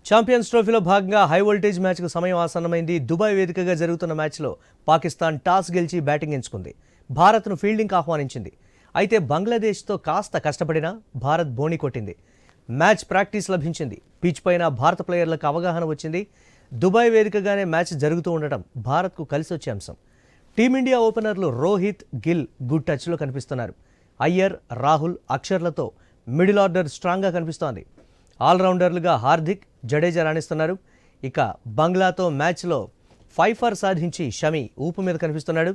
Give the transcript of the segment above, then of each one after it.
Champions ట్రోఫీలో భాగంగా high voltage మ్యాచ్కు సమయం ఆసన్నమైంది. దుబాయ్ వేదికగా జరుగుతున్న మ్యాచ్లో పాకిస్తాన్ టాస్ గెలిచి బ్యాటింగ్ ఎంచుకుంది. భారత్ను ఫీల్డింగ్కి ఆహ్వానించింది. అయితే బంగ్లాదేశ్తో కాస్త కష్టపడినా భారత్ బోణి కొట్టింది. మ్యాచ్ ప్రాక్టీస్ లభించింది. పిచ్ పైన భారత ప్లేయర్లకు అవగాహన వచ్చింది. దుబాయ్ వేదికగానే మ్యాచ్ జరుగుతూ ఉండటం భారత్కు కలిసొచ్చే అంశం. టీమిండియా ఓపెనర్లు రోహిత్, గిల్ గుడ్ టచ్లో కనిపిస్తున్నారు. అయ్యర్, రాహుల్, అక్షర్లతో మిడిల్ ఆర్డర్ స్ట్రాంగ్గా కనిపిస్తోంది. ఆల్రౌండర్లుగా హార్దిక్, జడేజా రాణిస్తున్నారు. ఇక బంగ్లాతో మ్యాచ్లో 5 ఫర్ సాధించి షమి ఊపు మీద కనిపిస్తున్నాడు.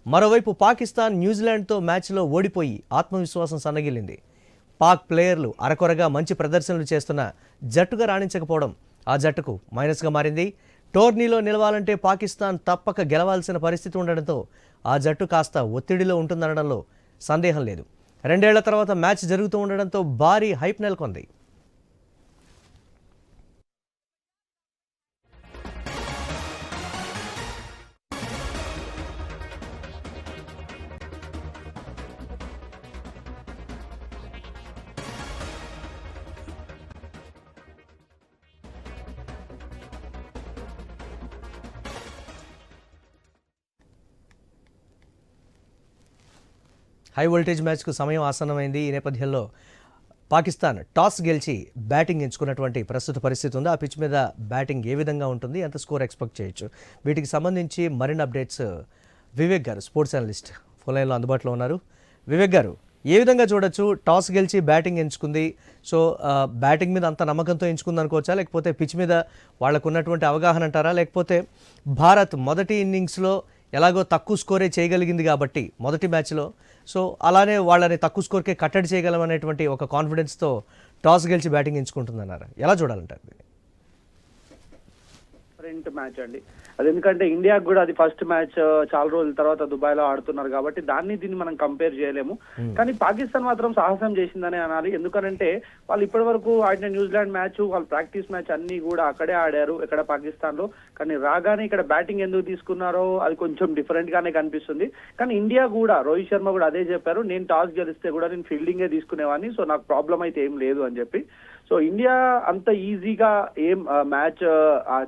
మరోవైపు పాకిస్తాన్ న్యూజిలాండ్తో మ్యాచ్లో ఓడిపోయి ఆత్మవిశ్వాసం సన్నగిల్లింది. పాక్ ప్లేయర్లు అరకొరగా మంచి ప్రదర్శనలు చేస్తున్న జట్టుగా రాణించకపోవడం ఆ జట్టుకు మైనస్గా మారింది. టోర్నీలో నిలవాలంటే పాకిస్తాన్ తప్పక గెలవాల్సిన పరిస్థితి ఉండడంతో ఆ జట్టు కాస్త ఒత్తిడిలో ఉంటుందనడంలో సందేహం లేదు. 2 ఏళ్ల తర్వాత మ్యాచ్ జరుగుతూ ఉండడంతో భారీ హైప్ నెలకొంది. హై వోల్టేజ్ మ్యాచ్కు సమయం ఆసన్నమైంది. ఈ నేపథ్యంలో పాకిస్తాన్ టాస్ గెలిచి బ్యాటింగ్ ఎంచుకున్నటువంటి ప్రస్తుత పరిస్థితి ఉంది. ఆ పిచ్ మీద బ్యాటింగ్ ఏ విధంగా ఉంటుంది, ఎంత స్కోర్ ఎక్స్పెక్ట్ చేయొచ్చు, వీటికి సంబంధించి మరిన్ని అప్డేట్స్ వివేక్ గారు, స్పోర్ట్స్ అనలిస్ట్, ఫోన్ లైన్లో అందుబాటులో ఉన్నారు. వివేక్ గారు, ఏ విధంగా చూడొచ్చు? టాస్ గెలిచి బ్యాటింగ్ ఎంచుకుంది. సో బ్యాటింగ్ మీద అంత నమ్మకంతో ఎంచుకుంది అనుకోవచ్చా, లేకపోతే పిచ్ మీద వాళ్ళకు ఉన్నటువంటి అవగాహన అంటారా, లేకపోతే భారత్ మొదటి ఇన్నింగ్స్లో ఎలాగో తక్కువ స్కోరే చేయగలిగింది కాబట్టి మొదటి మ్యాచ్లో, సో అలానే వాళ్ళని తక్కువ స్కోర్కే కట్టడి చేయగలమనేటువంటి ఒక కాన్ఫిడెన్స్తో టాస్ గెలిచి బ్యాటింగ్ ఎంచుకుంటుందన్నారు, ఎలా చూడాలంటారు? మ్యాచ్ అండి అది, ఎందుకంటే ఇండియాకి కూడా అది ఫస్ట్ మ్యాచ్, చాలా రోజుల తర్వాత దుబాయ్ లో ఆడుతున్నారు కాబట్టి దీన్ని మనం కంపేర్ చేయలేము. కానీ పాకిస్తాన్ మాత్రం సాహసం చేసిందనే అనాలి. ఎందుకనంటే వాళ్ళు ఇప్పటి వరకు ఆడిన న్యూజిలాండ్ మ్యాచ్, వాళ్ళు ప్రాక్టీస్ మ్యాచ్ అన్ని కూడా అక్కడే ఆడారు, ఇక్కడ పాకిస్తాన్ లో. కానీ రాగానే ఇక్కడ బ్యాటింగ్ ఎందుకు తీసుకున్నారో అది కొంచెం డిఫరెంట్ గానే కనిపిస్తుంది. కానీ ఇండియా కూడా, రోహిత్ శర్మ కూడా అదే చెప్పారు, నేను టాస్ గెలిస్తే కూడా నేను ఫీల్డింగే తీసుకునేవాడిని, సో నాకు ప్రాబ్లం అయితే ఏం లేదు అని చెప్పి. సో ఇండియా అంత ఈజీగా ఏం మ్యాచ్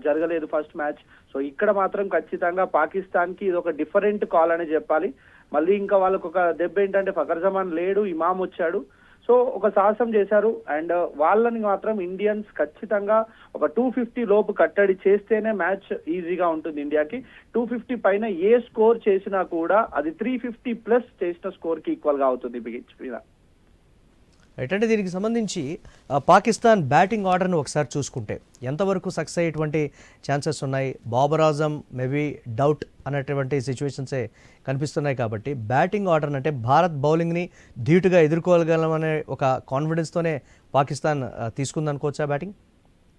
జరగలేదు ఫస్ట్ మ్యాచ్. సో ఇక్కడ మాత్రం ఖచ్చితంగా పాకిస్తాన్ కి ఇది ఒక డిఫరెంట్ కాల్ అని చెప్పాలి. మళ్ళీ ఇంకా వాళ్ళకు ఒక దెబ్బ ఏంటంటే ఫకర్ జమాన్ లేడు, ఇమామ్ వచ్చాడు. సో ఒక సాహసం చేశారు. అండ్ వాళ్ళని మాత్రం ఇండియన్స్ ఖచ్చితంగా ఒక 250 లోపు కట్టడి చేస్తేనే మ్యాచ్ ఈజీగా ఉంటుంది ఇండియాకి. 250 పైన ఏ స్కోర్ చేసినా కూడా అది 350+ చేసిన స్కోర్ కి ఈక్వల్ గా అవుతుంది పిచ్ మీద. అంటే దీనికి సంబంధించి పాకిస్తాన్ బ్యాటింగ్ ఆర్డర్ను ఒకసారి చూసుకుంటే ఎంతవరకు సక్సెస్ అయ్యేటువంటి ఛాన్సెస్ ఉన్నాయి? బాబర్ ఆజం మేబీ డౌట్ అనేటువంటి సిచ్యువేషన్సే కనిపిస్తున్నాయి. కాబట్టి బ్యాటింగ్ ఆర్డర్ అంటే భారత్ బౌలింగ్ని ధీటుగా ఎదుర్కోగలమనే ఒక కాన్ఫిడెన్స్తోనే పాకిస్తాన్ తీసుకుందనుకోవచ్చా బ్యాటింగ్?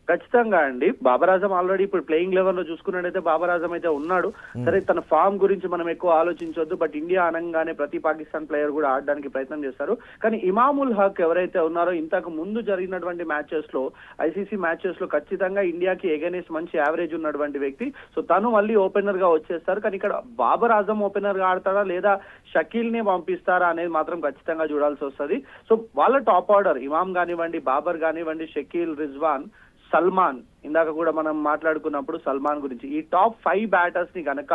ఖచ్చితంగా అండి. బాబర్ ఆజం ఆల్రెడీ ఇప్పుడు ప్లేయింగ్ లెవెల్ లో చూసుకున్నట్టయితే బాబర్ ఆజం అయితే ఉన్నాడు. సరే, తన ఫామ్ గురించి మనం ఎక్కువ ఆలోచించొద్దు, బట్ ఇండియా అనగానే ప్రతి పాకిస్తాన్ ప్లేయర్ కూడా ఆడడానికి ప్రయత్నం చేస్తారు. కానీ ఇమాముల్ హక్ ఎవరైతే ఉన్నారో, ఇంతకు ముందు జరిగినటువంటి మ్యాచెస్ లో, ఐసీసీ మ్యాచెస్ లో ఖచ్చితంగా ఇండియాకి ఎగైనెస్ట్ మంచి యావరేజ్ ఉన్నటువంటి వ్యక్తి. సో తను మళ్ళీ ఓపెనర్ గా వచ్చేస్తారు. కానీ ఇక్కడ బాబర్ ఆజం ఓపెనర్ గా ఆడతాడా లేదా షకీల్ నే పంపిస్తారా అనేది మాత్రం ఖచ్చితంగా చూడాల్సి వస్తుంది. సో వాళ్ళ టాప్ ఆర్డర్, ఇమామ్ కానివ్వండి, బాబర్ కానివ్వండి, షకీల్, రిజ్వాన్, సల్మాన్, ఇందాక కూడా మనం మాట్లాడుకున్నప్పుడు సల్మాన్ గురించి, ఈ టాప్ 5 బ్యాటర్స్ ని కనుక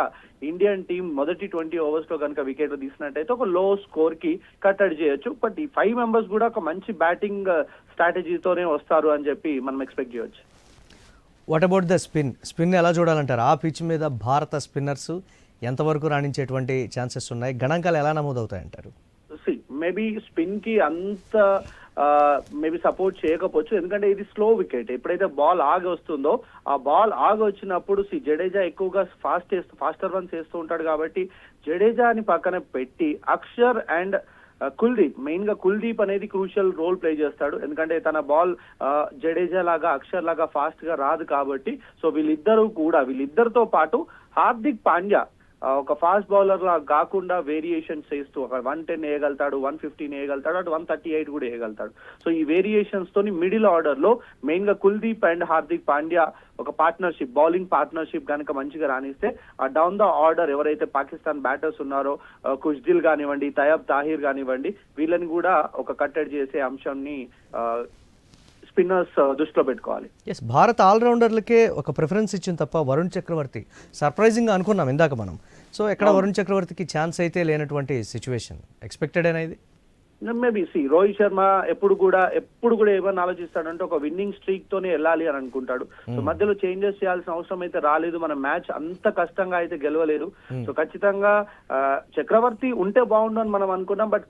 ఇండియన్ టీం మొదటి 20 ఓవర్స్ లో కనుక వికెట్లు తీసినట్టయితే ఒక లో స్కోర్ కి కట్టడి చేయొచ్చు. బట్ ఈ 5 మెంబర్స్ కూడా ఒక మంచి బ్యాటింగ్ స్ట్రాటజీతోనే వస్తారు అని చెప్పి మనం ఎక్స్పెక్ట్ చేయొచ్చు. వాట్ అబౌట్ ద స్పిన్ ఎలా చూడాలంటారు? ఆ పిచ్ మీద భారత స్పిన్నర్స్ ఎంతవరకు రాణించేటువంటి ఛాన్సెస్ ఉన్నాయి? గణాంకాలు ఎలా నమోదవుతాయంటారు? మేబీ స్పిన్ కి అంత మేబీ సపోర్ట్ చేయకపోవచ్చు, ఎందుకంటే ఇది స్లో వికెట్. ఎప్పుడైతే బాల్ ఆగి వస్తుందో, ఆ బాల్ ఆగి వచ్చినప్పుడు జడేజా ఎక్కువగా ఫాస్టర్ రన్స్ చేస్తూ ఉంటాడు. కాబట్టి జడేజాని పక్కన పెట్టి అక్షర్ అండ్ కుల్దీప్, మెయిన్ గా కుల్దీప్ అనేది క్రూషియల్ రోల్ ప్లే చేస్తాడు. ఎందుకంటే తన బాల్ జడేజా లాగా, అక్షర్ లాగా ఫాస్ట్ గా రాదు కాబట్టి. సో వీళ్ళిద్దరితో పాటు హార్దిక్ పాండ్యా ఒక ఫాస్ట్ బౌలర్ లా కాకుండా వేరియేషన్స్ చేస్తూ ఒక 110 వేయగలుగుతాడు, 115 వేయగలుగుతాడు, అటు 138 కూడా వేయగలుగుతాడు. సో ఈ వేరియేషన్స్ తోని మిడిల్ ఆర్డర్ లో మెయిన్ గా కుల్దీప్ అండ్ హార్దిక్ పాండ్యా ఒక పార్ట్నర్షిప్, బౌలింగ్ పార్ట్నర్షిప్ కనుక మంచిగా రాణిస్తే ఆ డౌన్ ద ఆర్డర్ ఎవరైతే పాకిస్తాన్ బ్యాటర్స్ ఉన్నారో, ఖుష్దిల్ కానివ్వండి, తయబ్ తాహిర్ కానివ్వండి, వీళ్ళని కూడా ఒక కట్టడి చేసే అంశాన్ని స్పిన్నర్స్ దృష్టిలో పెట్టుకోవాలి. ఎస్, భారత్ ఆల్రౌండర్లకే ఒక ప్రిఫరెన్స్ ఇచ్చింది తప్ప వరుణ్ చక్రవర్తి సర్ప్రైజింగ్ అనుకున్నాం ఇందాక మనం. సో ఎక్కడ వరుణ్ చక్రవర్తికి ఛాన్స్ అయితే లేనటువంటి సిచ్యువేషన్ ఎక్స్పెక్టెడ్ అనేది. మేబీ రోహిత్ శర్మ ఎప్పుడు కూడా ఏమని ఆలోచిస్తాడంటే ఒక విన్నింగ్ స్ట్రీక్ తోనే వెళ్ళాలి అని అనుకుంటాడు. సో మధ్యలో చేంజెస్ చేయాల్సిన అవసరం అయితే రాలేదు. మన మ్యాచ్ అంత కష్టంగా అయితే గెలవలేదు. సో ఖచ్చితంగా చక్రవర్తి ఉంటే బాగుండు అని మనం అనుకున్నాం. బట్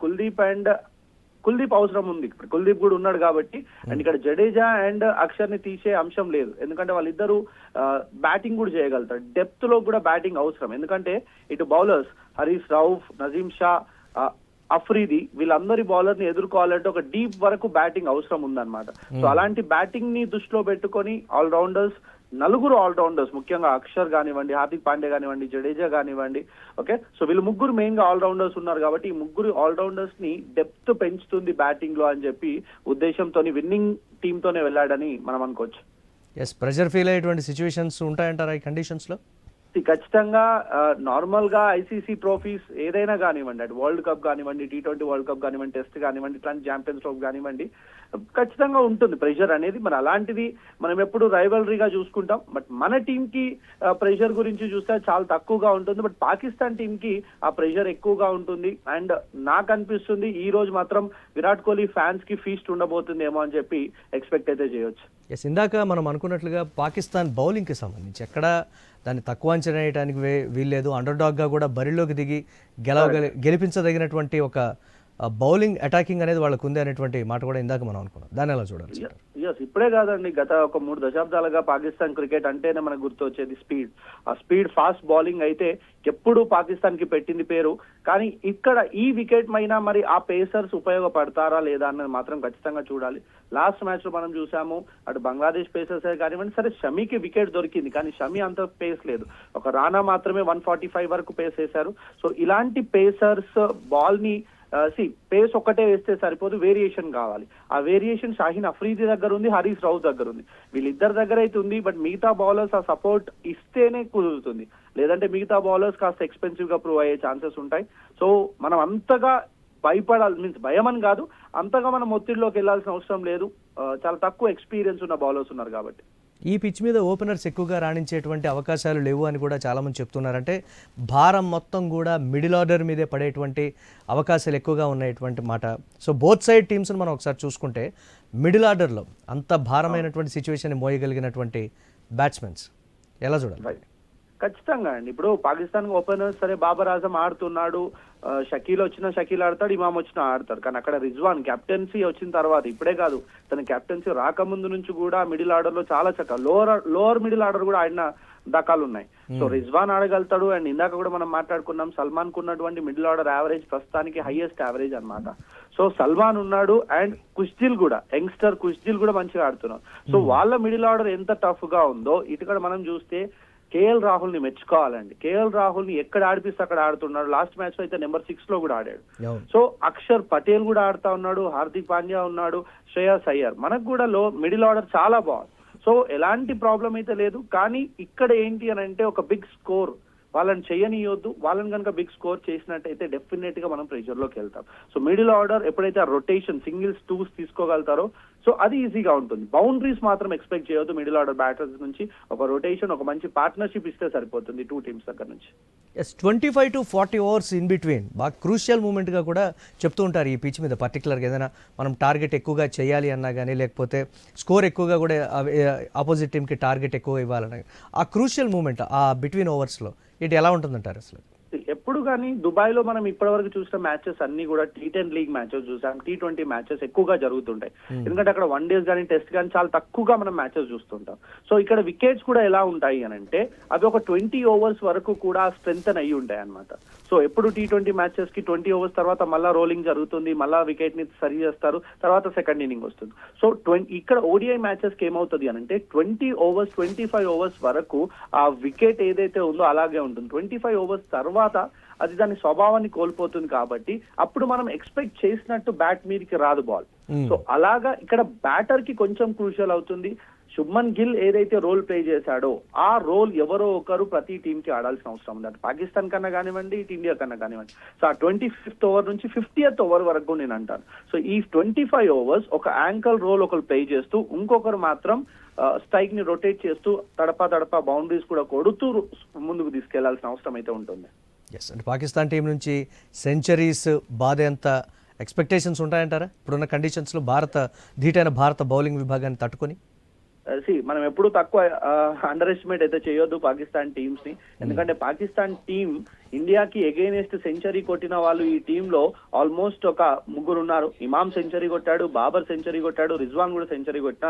కుల్దీప్ అవసరం ఉంది. ఇప్పుడు కుల్దీప్ కూడా ఉన్నాడు కాబట్టి, అండ్ ఇక్కడ జడేజా అండ్ అక్షర్ ని తీసే అంశం లేదు. ఎందుకంటే వాళ్ళిద్దరూ బ్యాటింగ్ కూడా చేయగలుగుతారు. డెప్త్ లో కూడా బ్యాటింగ్ అవసరం. ఎందుకంటే ఇటు బౌలర్స్ హరీష్ రౌఫ్, నజీం షా, అఫ్రీది వీళ్ళందరి బౌలర్ ని ఎదుర్కోవాలంటే ఒక డీప్ వరకు బ్యాటింగ్ అవసరం ఉందన్నమాట. సో అలాంటి బ్యాటింగ్ ని దృష్టిలో పెట్టుకొని నలుగురు ఆల్రౌండర్స్, ముఖ్యంగా అక్షర్ కానివ్వండి, హార్దిక్ పాండ్యా కానివ్వండి, జడేజా కానివ్వండి, ఓకే, సో వీళ్ళు ముగ్గురు మెయిన్ గా ఆల్రౌండర్స్ ఉన్నారు కాబట్టి ఈ ముగ్గురు ఆల్రౌండర్స్ ని డెప్త్ పెంచుతుంది బ్యాటింగ్ లో అని చెప్పి ఉద్దేశంతో విన్నింగ్ టీమ్ తోనే వెళ్ళాడని మనం అనుకోవచ్చు. ఎస్, ప్రెషర్ ఫీల్ అయ్యేటువంటి సిచ్యువేషన్స్ ఉంటాయంటారా ఈ కండిషన్స్ లో? ఖచ్చితంగా నార్మల్ గా ఐసీసీ ట్రోఫీస్ ఏదైనా కానివ్వండి, అటు వరల్డ్ కప్ కానివ్వండి, T20 వరల్డ్ కప్ కానివ్వండి, టెస్ట్ కానివ్వండి, ఇట్లాంటి ఛాంపియన్స్ ట్రోఫీ కానివ్వండి, ఖచ్చితంగా ఉంటుంది ప్రెషర్ అనేది. మరి అలాంటిది మనం ఎప్పుడు రైవలరీగా చూసుకుంటాం. బట్ మన టీమ్ కి ప్రెషర్ గురించి చూస్తే చాలా తక్కువగా ఉంటుంది. బట్ పాకిస్తాన్ టీమ్ కి ఆ ప్రెషర్ ఎక్కువగా ఉంటుంది. అండ్ నాకు అనిపిస్తుంది ఈ రోజు మాత్రం విరాట్ కోహ్లీ ఫ్యాన్స్ కి ఫీస్ట్ ఉండబోతుందేమో అని చెప్పి ఎక్స్పెక్ట్ అయితే చేయొచ్చు. ఎస్, ఇందాక మనం అనుకున్నట్లుగా పాకిస్తాన్ బౌలింగ్కి సంబంధించి ఎక్కడ దాన్ని తక్కువ అంచనా వేయడానికి వీల్లేదు. అండర్ డాగ్గా కూడా బరిలోకి దిగి గెలిపించదగినటువంటి ఒక బౌలింగ్ అటాకింగ్ అనేది వాళ్ళకు ఉంది అనేటువంటి మాట కూడా ఇందాక మనం అనుకున్నాం. దాన్ని ఎలా చూడాలి? ఇప్పుడే కాదండి, గత ఒక 3 దశాబ్దాలుగా పాకిస్తాన్ క్రికెట్ అంటేనే మనకు గుర్తు వచ్చేది స్పీడ్. ఆ స్పీడ్, ఫాస్ట్ బౌలింగ్ అయితే ఎప్పుడు పాకిస్తాన్ కి పెట్టింది పేరు. కానీ ఇక్కడ ఈ వికెట్ మైనా మరి ఆ పేసర్స్ ఉపయోగపడతారా లేదా అన్నది మాత్రం ఖచ్చితంగా చూడాలి. లాస్ట్ మ్యాచ్ లో మనం చూసాము, అటు బంగ్లాదేశ్ పేసర్స్ కానివ్వండి, సరే షమీకి వికెట్ దొరికింది కానీ షమీ అంత పేస్ లేదు. ఒక రానా మాత్రమే 145 వరకు పేస్ వేశారు. సో ఇలాంటి పేసర్స్ బాల్ ని పేస్ ఒక్కటే వేస్తే సరిపోదు, వేరియేషన్ కావాలి. ఆ వేరియేషన్ షాహీన్ అఫ్రీది దగ్గర ఉంది, హరీష్ రౌఫ్ దగ్గర ఉంది, వీళ్ళిద్దరి దగ్గర అయితే ఉంది. బట్ మిగతా బౌలర్స్ ఆ సపోర్ట్ ఇస్తేనే కుదురుతుంది. లేదంటే మిగతా బౌలర్స్ కాస్త ఎక్స్పెన్సివ్ గా ప్రూవ్ అయ్యే ఛాన్సెస్ ఉంటాయి. సో మనం అంతగా భయం అని కాదు, అంతగా మనం ఒత్తిడిలోకి వెళ్లాల్సిన అవసరం లేదు. చాలా తక్కువ ఎక్స్పీరియన్స్ ఉన్న బౌలర్స్ ఉన్నారు కాబట్టి. ఈ పిచ్ మీద ఓపెనర్స్ ఎక్కువగా రాణించేటువంటి అవకాశాలు లేవు అని కూడా చాలామంది చెప్తున్నారంటే భారం మొత్తం కూడా మిడిల్ ఆర్డర్ మీదే పడేటువంటి అవకాశాలు ఎక్కువగా ఉన్నటువంటి మాట. సో బోత్ సైడ్ టీమ్స్ని మనం ఒకసారి చూసుకుంటే మిడిల్ ఆర్డర్లో అంత భారమైనటువంటి సిచ్యువేషన్ మోయగలిగినటువంటి బ్యాట్స్మెన్స్ ఎలా చూడాలి? ఖచ్చితంగా అండి. ఇప్పుడు పాకిస్తాన్ ఓపెనర్స్ సరే బాబర్ ఆజం ఆడుతున్నాడు, షకీల్ ఆడతాడు, ఇమామ్ వచ్చినా ఆడతాడు. కానీ అక్కడ రిజ్వాన్ కెప్టెన్సీ వచ్చిన తర్వాత, ఇప్పుడే కాదు తన కెప్టెన్సీ రాకముందు నుంచి కూడా మిడిల్ ఆర్డర్ లో చాలా చక్కగా లోవర్ మిడిల్ ఆర్డర్ కూడా ఆడిన దాఖలు ఉన్నాయి. సో రిజ్వాన్ ఆడగలుగుతాడు. అండ్ ఇందాక కూడా మనం మాట్లాడుకున్నాం, సల్మాన్ కు ఉన్నటువంటి మిడిల్ ఆర్డర్ యావరేజ్ ప్రస్తుతానికి హైయెస్ట్ యావరేజ్ అన్నమాట. సో సల్మాన్ ఉన్నాడు అండ్ కుష్జిల్ కూడా, యంగ్స్టర్ కుష్జిల్ కూడా మంచిగా ఆడుతున్నారు. సో వాళ్ళ మిడిల్ ఆర్డర్ ఎంత టఫ్ గా ఉందో ఇటుకడ మనం చూస్తే కేఎల్ రాహుల్ ని మెచ్చుకోవాలండి. కేఎల్ రాహుల్ ని ఎక్కడ ఆడిపిస్తే అక్కడ ఆడుతున్నాడు. లాస్ట్ మ్యాచ్ లో అయితే నెంబర్ 6 లో కూడా ఆడాడు. సో అక్షర్ పటేల్ కూడా ఆడుతా ఉన్నాడు, హార్దిక్ పాండ్యా ఉన్నాడు, శ్రేయస్ అయ్యర్. మనకు కూడా మిడిల్ ఆర్డర్ చాలా బాగుంది. సో ఎలాంటి ప్రాబ్లం అయితే లేదు. కానీ ఇక్కడ ఏంటి అని అంటే ఒక బిగ్ స్కోర్ వాళ్ళని చేయనియొద్దు. వాళ్ళని కనుక బిగ్ స్కోర్ చేసినట్టయితే డెఫినెట్ గా మనం ప్రెషర్ లోకి వెళ్తాం. సో మిడిల్ ఆర్డర్ ఎప్పుడైతే ఆ రొటేషన్ సింగిల్స్, టూస్ తీసుకోగలుగుతారో సో అది ఈజీగా ఉంటుంది. బౌండరీస్ మాత్రం ఎక్స్పెక్ట్ చేయొద్దు మిడిల్ ఆర్డర్ బ్యాటర్స్ నుంచి. ఒక రొటేషన్, ఒక మంచి పార్ట్నర్షిప్ ఇస్తే సరిపోతుంది 2 టీమ్స్ దగ్గర నుంచి. 25 to 40 ఓవర్స్ ఇన్ బిట్వీన్ బాగా క్రూషియల్ మూమెంట్గా కూడా చెప్తూ ఉంటారు ఈ పిచ్ మీద. పర్టికులర్గా ఏదైనా మనం టార్గెట్ ఎక్కువగా చేయాలి అన్నా కానీ, లేకపోతే స్కోర్ ఎక్కువగా కూడా ఆపోజిట్ టీమ్కి టార్గెట్ ఎక్కువ ఇవ్వాలన్నా, ఆ క్రూషియల్ మూమెంట్ ఆ బిట్వీన్ ఓవర్స్లో ఇది ఎలా ఉంటుందంటారు అసలు? ఎప్పుడు కానీ దుబాయ్ లో మనం ఇప్పటివరకు చూసిన మ్యాచెస్ అన్ని కూడా T10 లీగ్ మ్యాచెస్ చూసాం, T20 మ్యాచెస్ ఎక్కువగా జరుగుతుంటాయి. ఎందుకంటే అక్కడ 1 డేస్ కానీ టెస్ట్ కానీ చాలా తక్కువగా మనం మ్యాచెస్ చూస్తుంటాం. సో ఇక్కడ వికెట్స్ కూడా ఎలా ఉంటాయి అని అంటే అవి ఒక 20 ఓవర్స్ వరకు కూడా స్ట్రెంగ్తన్ అయ్యి ఉంటాయి అన్నమాట. సో ఎప్పుడు T20 మ్యాచెస్ కి 20 ఓవర్స్ తర్వాత మళ్ళా రోలింగ్ జరుగుతుంది, మళ్ళా వికెట్ ని సరి చేస్తారు, తర్వాత సెకండ్ ఇన్నింగ్ వస్తుంది. సో ఇక్కడ ODI మ్యాచెస్ కి ఏమవుతుంది అని అంటే 20 ఓవర్స్ 25 ఓవర్స్ వరకు ఆ వికెట్ ఏదైతే ఉందో అలాగే ఉంటుంది. 25 ఓవర్స్ తర్వాత అది దాని స్వభావాన్ని కోల్పోతుంది కాబట్టి అప్పుడు మనం ఎక్స్పెక్ట్ చేసినట్టు బ్యాట్ మీదకి రాదు బాల్. సో అలాగా ఇక్కడ బ్యాటర్ కి కొంచెం క్రూషియల్ అవుతుంది. శుభ్మన్ గిల్ ఏదైతే రోల్ ప్లే చేశాడో ఆ రోల్ ఎవరో ఒకరు ప్రతి టీం కి ఆడాల్సిన అవసరం ఉంది. అటు పాకిస్తాన్ కన్నా కానివ్వండి, ఇటు ఇండియా కన్నా కానివ్వండి. సో ఆ 25th ఓవర్ నుంచి 50th ఓవర్ వరకు నేను అంటాను. సో ఈ 25 ఓవర్స్ ఒక యాంకల్ రోల్ ఒకరు ప్లే చేస్తూ, ఇంకొకరు మాత్రం స్ట్రైక్ ని రొటేట్ చేస్తూ తడపా బౌండరీస్ కూడా కొడుతూ ముందుకు తీసుకెళ్లాల్సిన అవసరం అయితే ఉంటుంది. ఎస్, అంటే పాకిస్తాన్ టీం నుంచి సెంచరీస్ బాధేంత ఎక్స్పెక్టేషన్స్ ఉంటాయంటారా ఇప్పుడున్న కండిషన్స్లో ధీటైన భారత బౌలింగ్ విభాగాన్ని తట్టుకొని? మనం ఎప్పుడు తక్కువ అండర్ ఎస్టిమేట్ అయితే చేయొద్దు పాకిస్తాన్ టీమ్స్ ని. ఎందుకంటే పాకిస్తాన్ టీం ఇండియాకి ఎగైనెస్ట్ సెంచరీ కొట్టిన వాళ్ళు ఈ టీమ్ లో ఆల్మోస్ట్ ఒక ముగ్గురు ఉన్నారు. ఇమామ్ సెంచరీ కొట్టాడు, బాబర్ సెంచరీ కొట్టాడు, రిజ్వాన్ కూడా సెంచరీ కొట్టిన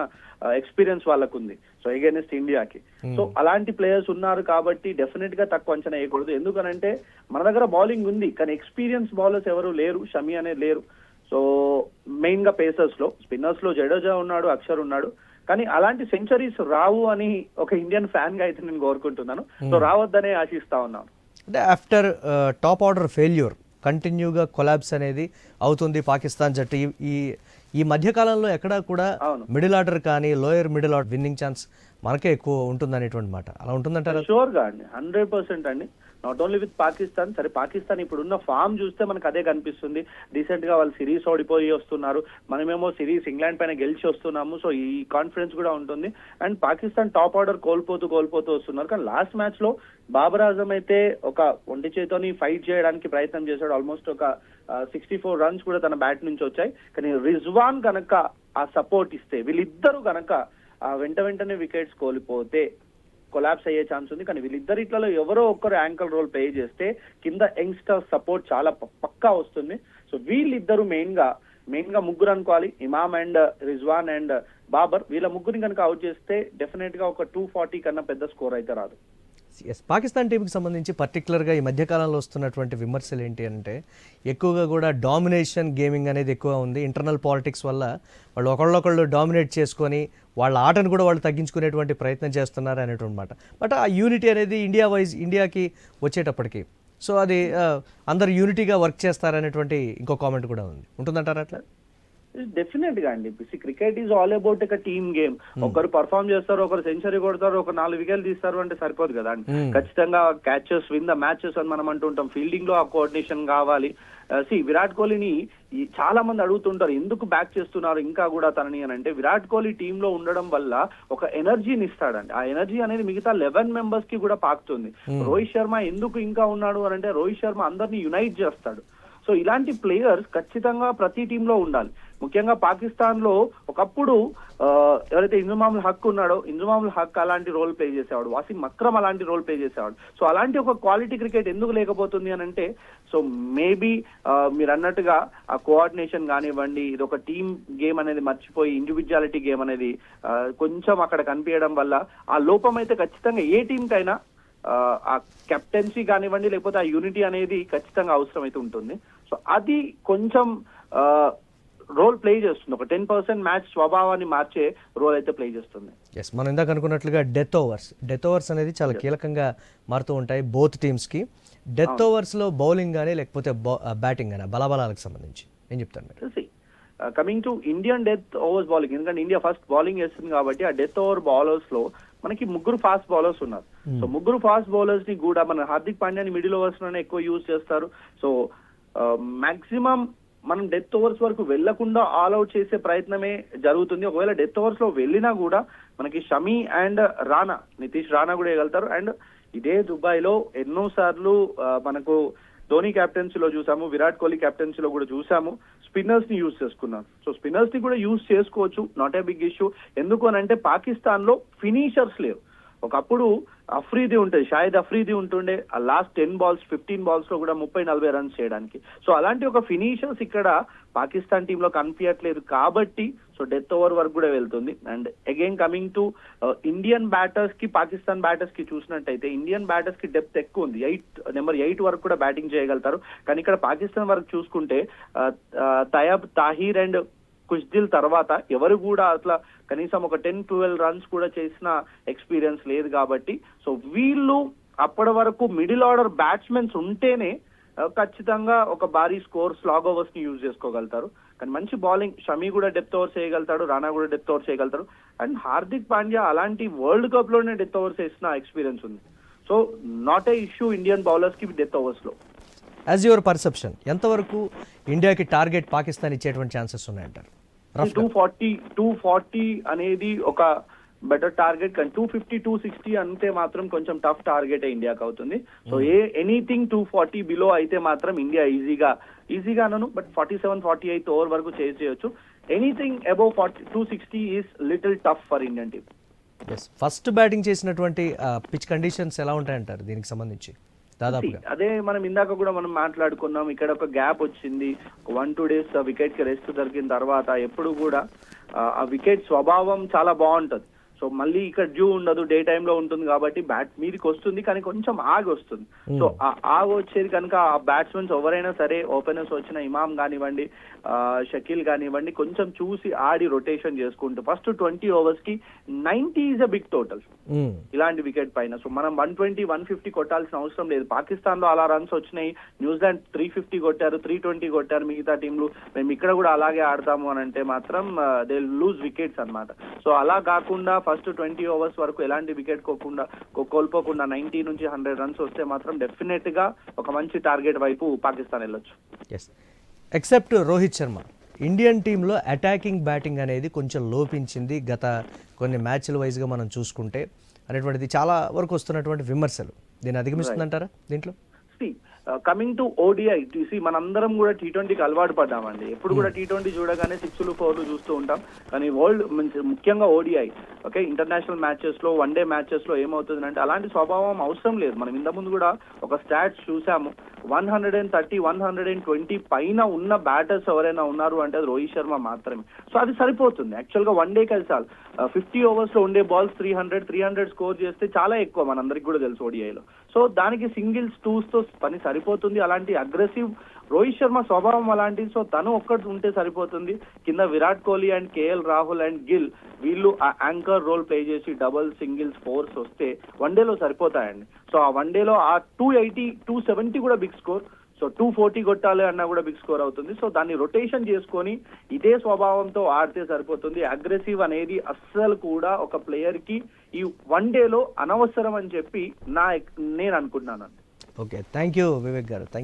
ఎక్స్పీరియన్స్ వాళ్ళకు ఉంది. సో ఎగైనెస్ట్ ఇండియాకి. సో అలాంటి ప్లేయర్స్ ఉన్నారు కాబట్టి డెఫినెట్ గా తక్కువ అంచనా వేయకూడదు. ఎందుకనంటే మన దగ్గర బౌలింగ్ ఉంది, కానీ ఎక్స్పీరియన్స్ బౌలర్స్ ఎవరు లేరు, షమి అనేది లేరు. సో మెయిన్ గా పేసర్స్ లో, స్పిన్నర్స్ లో జడేజా ఉన్నాడు, అక్షర్ ఉన్నాడు. కానీ అలాంటి సెంచరీస్ రావు అని ఒక ఇండియన్ ఫ్యాన్ గా అయితే నేను కోరుకుంటున్నాను. సో రావద్దనే ఆశిస్తా ఉన్నాను. అంటే ఆఫ్టర్ టాప్ ఆర్డర్ ఫెయిల్యూర్ కంటిన్యూగా కొలాబ్స్ అనేది అవుతుంది పాకిస్తాన్ జట్టు. ఈ మధ్యకాలంలో ఎక్కడా కూడా మిడిల్ ఆర్డర్ కానీ lower middle order winning chance మనకే ఎక్కువ ఉంటుంది అనేటువంటి మాట. అలా ఉంటుందంటారా? షూర్ గా అండి, 100% అండి. Not only with Pakistan. సరే, పాకిస్తాన్ ఇప్పుడున్న ఫామ్ చూస్తే మనకు అదే కనిపిస్తుంది. రీసెంట్ గా వాళ్ళు సిరీస్ ఓడిపోయి వస్తున్నారు, మనమేమో సిరీస్ ఇంగ్లాండ్ పైన గెలిచి వస్తున్నాము. సో ఈ కాన్ఫిడెన్స్ కూడా ఉంటుంది. అండ్ పాకిస్తాన్ టాప్ ఆర్డర్ కోల్పోతూ వస్తున్నారు. కానీ లాస్ట్ మ్యాచ్ లో బాబర్ ఆజం అయితే ఒక ఒంటి చేతోని ఫైట్ చేయడానికి ప్రయత్నం చేశాడు. ఆల్మోస్ట్ ఒక 64 రన్స్ కూడా తన బ్యాట్ నుంచి వచ్చాయి. కానీ రిజ్వాన్ గనక ఆ సపోర్ట్ ఇస్తే, వీళ్ళిద్దరూ గనక వెంటనే వికెట్స్ కోల్పోతే కొలాప్స్ అయ్యే ఛాన్స్ ఉంది. కానీ వీళ్ళిద్దరిట్లలో ఎవరో ఒక్కరు యాంకల్ రోల్ ప్లే చేస్తే కింద యంగ్స్టర్ సపోర్ట్ చాలా పక్కా వస్తుంది. సో వీళ్ళిద్దరు మెయిన్ గా ముగ్గురు అనుకోవాలి, ఇమామ్ అండ్ రిజ్వాన్ అండ్ బాబర్. వీళ్ళ ముగ్గురిని కనుక అవుట్ చేస్తే డెఫినెట్ గా ఒక 240 కన్నా పెద్ద స్కోర్ అయితే రాదు. ఎస్, పాకిస్తాన్ టీంకి సంబంధించి పర్టికులర్గా ఈ మధ్యకాలంలో వస్తున్నటువంటి విమర్శలు ఏంటి అంటే ఎక్కువగా కూడా డామినేషన్ గేమింగ్ అనేది ఎక్కువ ఉంది. ఇంటర్నల్ పాలిటిక్స్ వల్ల వాళ్ళు ఒకళ్ళొకళ్ళు డామినేట్ చేసుకొని వాళ్ళ ఆటను కూడా వాళ్ళు తగ్గించుకునేటువంటి ప్రయత్నం చేస్తున్నారు అనేటువంటి మాట. బట్ ఆ యూనిటీ అనేది ఇండియాకి వచ్చేటప్పటికి సో అది అందరు యూనిటీగా వర్క్ చేస్తారనేటువంటి ఇంకో కామెంట్ కూడా ఉంటుందంటారా అట్లా? డెఫినెట్ గా అండి. క్రికెట్ ఈజ్ ఆల్ అబౌట్ ఒక టీమ్ గేమ్. ఒకరు పర్ఫార్మ్ చేస్తారు, ఒకరు సెంచరీ కొడతారు, ఒక 4 వికెట్లు తీస్తారు అంటే సరిపోదు కదా అండి. ఖచ్చితంగా క్యాచెస్ విన్ ద మ్యాచెస్ అని మనం అంటుంటాం. ఫీల్డింగ్ లో ఆ కోఆర్డినేషన్ కావాలి. విరాట్ కోహ్లీని చాలా మంది అడుగుతుంటారు ఎందుకు బ్యాక్ చేస్తున్నారు ఇంకా కూడా తనని అని అంటే, విరాట్ కోహ్లీ టీమ్ లో ఉండడం వల్ల ఒక ఎనర్జీని ఇస్తాడండి. ఆ ఎనర్జీ అనేది మిగతా 11 మెంబర్స్ కి కూడా పాకుతుంది. రోహిత్ శర్మ ఎందుకు ఇంకా ఉన్నాడు అని అంటే, రోహిత్ శర్మ అందరినీ యునైట్ చేస్తాడు. సో ఇలాంటి ప్లేయర్స్ ఖచ్చితంగా ప్రతి టీంలో ఉండాలి. ముఖ్యంగా పాకిస్తాన్ లో ఒకప్పుడు ఎవరైతే ఇంజమాముల్ హక్ ఉన్నాడో, ఇంజమాముల్ హక్ అలాంటి రోల్ ప్లే చేసేవాడు, వాసిం అక్రమ్ అలాంటి రోల్ ప్లే చేసేవాడు. సో అలాంటి ఒక క్వాలిటీ క్రికెట్ ఎందుకు లేకపోతుంది అని అంటే, సో మేబీ మీరు అన్నట్టుగా ఆ కోఆర్డినేషన్ కానివ్వండి, ఇది ఒక టీమ్ గేమ్ అనేది మర్చిపోయి ఇండివిజువాలిటీ గేమ్ అనేది కొంచెం అక్కడ కనిపించడం వల్ల ఆ లోపం అయితే ఖచ్చితంగా ఏ టీం కైనా ఆ కెప్టెన్సీ కానివ్వండి, లేకపోతే ఆ యూనిటీ అనేది ఖచ్చితంగా అవసరం అయితే ఉంటుంది. సో అది కొంచెం రోల్ ప్లే చేస్తుంది. ఒక 10% మ్యాచ్ స్వభావాన్ని మార్చే రోల్ అయితే ప్లే చేస్తుంది. ఎస్, మనం ఇందాక అనుకున్నట్లుగా డెత్ ఓవర్స్ అనేది చాలా కీలకంగా మారుతూ ఉంటాయి బోత్ టీమ్స్కి. డెత్ ఓవర్స్లో బౌలింగ్ కానీ లేకపోతే బ్యాటింగ్ కానీ బలాబలాలకు సంబంధించి ఏం చెప్తాను మీరు? Coming to Indian death overs bowling, ఎందుకంటే ఇండియా ఫస్ట్ బౌలింగ్ చేస్తుంది కాబట్టి ఆ డెత్ ఓవర్ బౌలర్స్ లో మనకి 3 ఫాస్ట్ బౌలర్స్ ఉన్నారు. సో 3 ఫాస్ట్ బౌలర్స్ ని కూడా మన హార్దిక్ పాండ్యాని మిడిల్ ఓవర్స్ లోనే ఎక్కువ యూజ్ చేస్తారు. సో మాక్సిమం మనం డెత్ ఓవర్స్ వరకు వెళ్లకుండా ఆల్అౌట్ చేసే ప్రయత్నమే జరుగుతుంది. ఒకవేళ డెత్ ఓవర్స్ లో వెళ్ళినా కూడా మనకి షమి అండ్ నితీష్ రాణా కూడా వేయగలుగుతారు. అండ్ ఇదే దుబాయ్ లో ఎన్నో సార్లు మనకు ధోని కెప్టెన్సీలో చూసాము, విరాట్ కోహ్లీ కెప్టెన్సీలో కూడా చూసాము, స్పిన్నర్స్ ని యూజ్ చేసుకున్నారు. సో స్పిన్నర్స్ ని కూడా యూజ్ చేసుకోవచ్చు, నాట్ ఏ బిగ్ ఇష్యూ. ఎందుకు అని అంటే పాకిస్తాన్ లో ఫినిషర్స్ లేవు. ఒకప్పుడు అఫ్రీది ఉంటుంది, షాహిద్ అఫ్రీది ఉంటుండే ఆ లాస్ట్ 10 balls 15 balls లో కూడా 30-40 రన్స్ చేయడానికి. సో అలాంటి ఒక ఫినిషర్స్ ఇక్కడ పాకిస్తాన్ టీమ్ లో కనిపించట్లేదు కాబట్టి సో డెత్ ఓవర్ వరకు కూడా వెళ్తుంది. And again coming to Indian batters కి పాకిస్తాన్ బ్యాటర్స్ కి చూసినట్టయితే, ఇండియన్ బ్యాటర్స్ కి డెప్త్ ఎక్కువ ఉంది. నెంబర్ 8 వరకు కూడా బ్యాటింగ్ చేయగలుగుతారు. కానీ ఇక్కడ పాకిస్తాన్ వరకు చూసుకుంటే తయబ్, తాహిర్ అండ్ కుష్దిల్ తర్వాత ఎవరు కూడా అట్లా కనీసం ఒక 10-12 రన్స్ కూడా చేసిన ఎక్స్పీరియన్స్ లేదు కాబట్టి సో వీళ్ళు అప్పటి వరకు మిడిల్ ఆర్డర్ బ్యాట్స్మెన్స్ ఉంటేనే ఖచ్చితంగా ఒక భారీ స్కోర్ స్లాగ్ ఓవర్స్ ని యూజ్ చేసుకోగలుగుతారు. కానీ మంచి బౌలింగ్, షమి కూడా డెప్త్ ఓవర్స్ చేయగలుగుతాడు, రాణా కూడా డెప్త్ ఓవర్స్ చేయగలుగుతారు. అండ్ హార్దిక్ పాండ్యా అలాంటి వరల్డ్ కప్ లోనే డెత్ ఓవర్స్ వేసిన ఎక్స్పీరియన్స్ ఉంది. So not a issue Indian bowlers కి డెత్ ఓవర్స్ లో. యాజ్ యువర్ పర్సెప్షన్ ఎంతవరకు ఇండియాకి టార్గెట్ పాకిస్తాన్ ఇచ్చేటువంటి ఛాన్సెస్ ఉన్నాయంటారు? 240 అనేది ఒక బెటర్ టార్గెట్, కానీ 250 260 అంటే మాత్రం కొంచెం టఫ్ టార్గెట్ ఇండియాకి అవుతుంది. సో ఎనీథింగ్ 240 బిలో అయితే మాత్రం ఇండియా ఈజీగాను బట్ 47-48 ఓవర్ వరకు చేజ్ చేయొచ్చు. Anything above 260 is little tough for Indian team. First batting చేసినటువంటి పిచ్ కండిషన్స్ ఎలా ఉంటాయంటారు దీనికి సంబంధించి దాదాపుగా? అదే మనం ఇందాక కూడా మనం మాట్లాడుకున్నాం, ఇక్కడ ఒక గ్యాప్ వచ్చింది, 1-2 డేస్ వికెట్ కి రెస్ట్ దొరికిన తర్వాత ఎప్పుడు కూడా ఆ వికెట్ స్వభావం చాలా బాగుంటది. సో మళ్ళీ ఇక్కడ డ్యూ ఉండదు, డే టైమ్ లో ఉంటుంది కాబట్టి బ్యాట్ మీదకి వస్తుంది కానీ కొంచెం ఆగి వస్తుంది. సో ఆ ఆగి వచ్చేది కనుక ఆ బ్యాట్స్మెన్స్ ఎవరైనా సరే, ఓపెనర్స్ వచ్చిన ఇమామ్ కానివ్వండి, షకీల్ కానివ్వండి, కొంచెం చూసి ఆడి రొటేషన్ చేసుకుంటూ ఫస్ట్ 20 overs కి 90 ఈజ్ అ బిగ్ టోటల్ ఇలాంటి వికెట్ పైన. సో మనం 120-150 కొట్టాల్సిన అవసరం లేదు. పాకిస్తాన్ లో అలా రన్స్ వచ్చినాయి, న్యూజిలాండ్ 350 కొట్టారు, 320 కొట్టారు, మిగతా టీంలు మేము ఇక్కడ కూడా అలాగే ఆడతాము అని అంటే మాత్రం దే లూజ్ వికెట్స్ అన్నమాట. సో అలా కాకుండా ఫస్ట్ 20 overs వరకు ఎలాంటి వికెట్ కోల్పోకుండా 90 నుంచి 100 రన్స్ వస్తే మాత్రం డెఫినెట్ గా ఒక మంచి టార్గెట్ వైపు పాకిస్తాన్ వెళ్ళొచ్చు. ఎక్సెప్ట్ రోహిత్ శర్మ, ఇండియన్ టీంలో అటాకింగ్ బ్యాటింగ్ అనేది కొంచెం లోపించింది గత కొన్ని మ్యాచ్ల వైజ్గా మనం చూసుకుంటే అనేటువంటిది చాలా వరకు వస్తున్నటువంటి విమర్శలు. దీన్ని అధిగమిస్తుందంటారా దీంట్లో? కమింగ్ టు ఓడిఐ, మనందరం కూడా T20కి అలవాటు పడ్డామండి. ఎప్పుడు కూడా T20 చూడగానే 6లు 4లు చూస్తూ ఉంటాం, కానీ వరల్డ్ ముఖ్యంగా ఓడిఐ ఓకే ఇంటర్నేషనల్ మ్యాచెస్ లో, వన్ డే మ్యాచెస్ లో ఏమవుతుంది అంటే అలాంటి స్వభావం అవసరం లేదు. మనం ఇంత ముందు కూడా ఒక స్టాట్స్ చూసాము, 130-120 పైన ఉన్న బ్యాటర్స్ ఎవరైనా ఉన్నారు అంటే అది రోహిత్ శర్మ మాత్రమే. సో అది సరిపోతుంది. యాక్చువల్ గా వన్ డే కలిసాలి 50 overs లో ఉండే బాల్స్ 300 స్కోర్ చేస్తే చాలా ఎక్కువ, మనందరికి కూడా తెలుసు ఓడిఐలో. సో దానికి సింగిల్స్ 2s తో పని సరిపోతుంది. అలాంటి అగ్రెసివ్ రోహిత్ శర్మ స్వభావం అలాంటిది. సో తను ఒక్కటి ఉంటే సరిపోతుంది. కింద Virat Kohli and KL Rahul and Gill వీళ్ళు ఆ యాంకర్ రోల్ ప్లే చేసి డబుల్ సింగిల్స్ 4s వస్తే వన్ డేలో సరిపోతాయండి. సో ఆ వన్ డేలో ఆ 280-270 కూడా బిగ్ స్కోర్. సో 240 కొట్టాలి అన్నా కూడా బిగ్ స్కోర్ అవుతుంది. సో దాన్ని రొటేషన్ చేసుకొని ఇదే స్వభావంతో ఆడితే సరిపోతుంది. అగ్రెసివ్ అనేది అస్సలు కూడా ఒక ప్లేయర్ కి ఈ వన్ డేలో అనవసరం అని చెప్పి నేను అనుకుంటున్నాను. ఓకే, థ్యాంక్ యూ వివేక్ గారు.